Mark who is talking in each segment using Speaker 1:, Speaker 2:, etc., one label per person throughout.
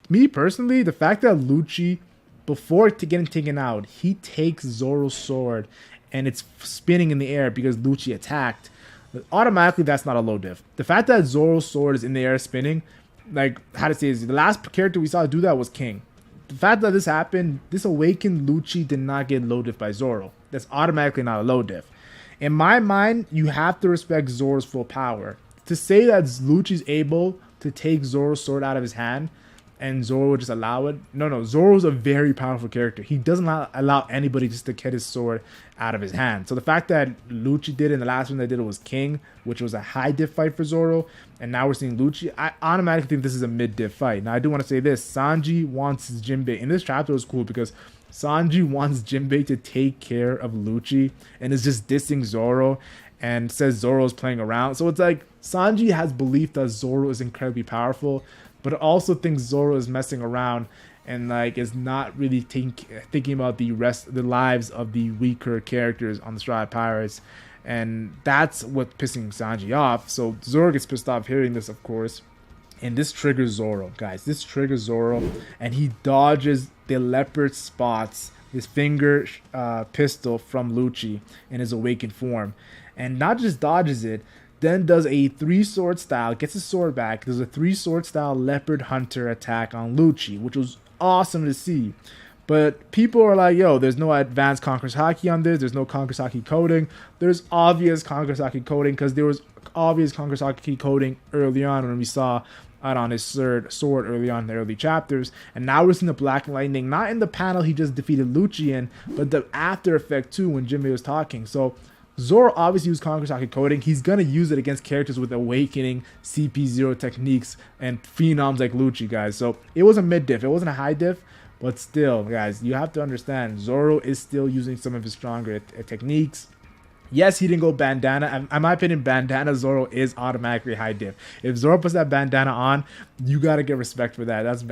Speaker 1: me personally, the fact that Lucci, before getting taken out, he takes Zoro's sword and it's spinning in the air because Lucci attacked. Automatically, that's not a low diff. The fact that Zoro's sword is in the air spinning, like how to say this, the last character we saw do that was King. The fact that this happened, this awakened Lucci did not get low diff by Zoro. That's automatically not a low diff. In my mind, you have to respect Zoro's full power. To say that Lucci's able to take Zoro's sword out of his hand and Zoro would just allow it. No. Zoro's a very powerful character. He doesn't allow anybody just to get his sword out of his hand. So the fact that Lucci did it, and the last one that did it was King, which was a high diff fight for Zoro, and now we're seeing Lucci, I automatically think this is a mid diff fight. Now I do want to say this: Sanji wants Jinbei. In this chapter, it was cool because Sanji wants Jinbei to take care of Lucci and is just dissing Zoro and says Zoro's playing around. So it's like Sanji has belief that Zoro is incredibly powerful, but also thinks Zoro is messing around and like is not really thinking about the lives of the weaker characters on the Straw Hat Pirates, and that's what's pissing Sanji off. So Zoro gets pissed off hearing this, of course, and this triggers Zoro, guys. This triggers Zoro, and he dodges the leopard spots his finger pistol from Lucci in his awakened form, and not just dodges it, then does a 3-sword style, gets his sword back, does a 3-sword style leopard hunter attack on Lucci, which was awesome to see. But people are like, yo, there's no advanced Conqueror's Haki on this, there's no Conqueror's Haki coding. There's obvious Conqueror's Haki coding because there was obvious Conqueror's Haki coding early on when we saw out on his third sword early on in the early chapters. And now we're seeing the Black Lightning, not in the panel he just defeated Lucci in, but the after effect too when Jinbei was talking. So Zoro obviously used Conqueror's Haki coding. He's going to use it against characters with awakening CP0 techniques and phenoms like Lucci, guys. So it was a mid diff. It wasn't a high diff, but still, guys, you have to understand Zoro is still using some of his stronger techniques. Yes, he didn't go bandana. In my opinion, bandana Zoro is automatically high diff. If Zoro puts that bandana on, you got to get respect for that. That's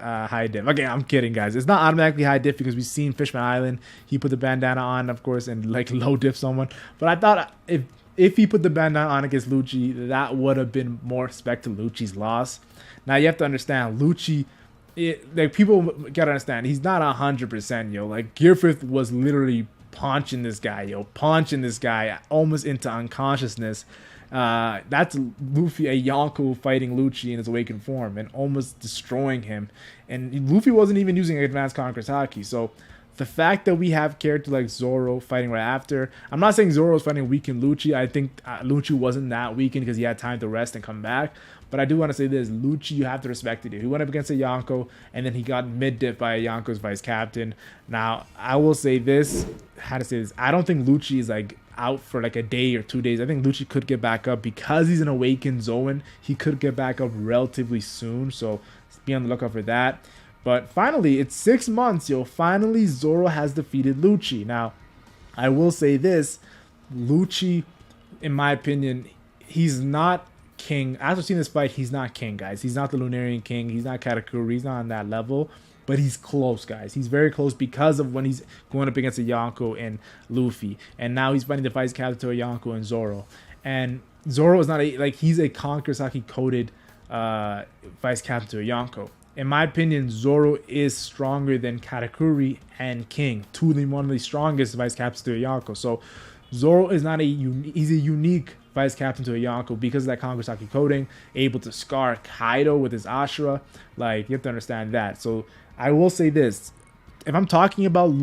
Speaker 1: high diff. Okay, I'm kidding, guys. It's not automatically high diff because we've seen Fishman Island. He put the bandana on, of course, and like low diff someone. But I thought if he put the bandana on against Lucci, that would have been more respect to Lucci's loss. Now, you have to understand, Lucci, like people got to understand, he's not 100%, yo. Like, Gearfifth was literally punching this guy almost into unconsciousness. That's Luffy, a Yonko fighting Lucci in his awakened form and almost destroying him. And Luffy wasn't even using advanced Conqueror's Haki. So the fact that we have characters like Zoro fighting right after, I'm not saying Zoro's fighting weakened Lucci. I think Lucci wasn't that weakened because he had time to rest and come back. But I do want to say this, Lucci, you have to respect it. He went up against a Yonko, and then he got mid-dip by a Yonko's vice captain. Now, I will say this, how to say this, I don't think Lucci is like out for like a day or 2 days. I think Lucci could get back up because he's an awakened Zoan. He could get back up relatively soon, so be on the lookout for that. But finally, it's 6 months, yo. Finally, Zoro has defeated Lucci. Now, I will say this, Lucci, in my opinion, he's not King. After seeing this fight, he's not King, guys. He's not the Lunarian King. He's not Katakuri. He's not on that level. But he's close, guys. He's very close because of when he's going up against a Yonko and Luffy. And now he's fighting the vice captain to a Yonko and Zoro. And Zoro is not he's a Conqueror's Haki coded vice captain to a Yonko. In my opinion, Zoro is stronger than Katakuri and King, one of the strongest vice captains to a Yonko. So Zoro is not he's a unique vice captain to a Yonko because of that Conqueror's Haki coding, able to scar Kaido with his Ashura. Like, you have to understand that. So I will say this, if I'm talking about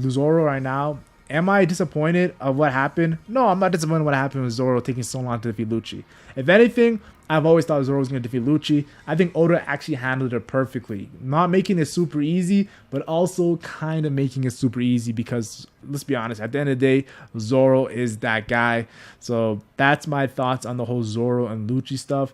Speaker 1: Zoro right now, am I disappointed of what happened? No, I'm not disappointed in what happened with Zoro taking so long to defeat Lucci. If anything, I've always thought Zoro was going to defeat Lucci. I think Oda actually handled it perfectly. Not making it super easy, but also kind of making it super easy because, let's be honest, at the end of the day, Zoro is that guy. So that's my thoughts on the whole Zoro and Lucci stuff.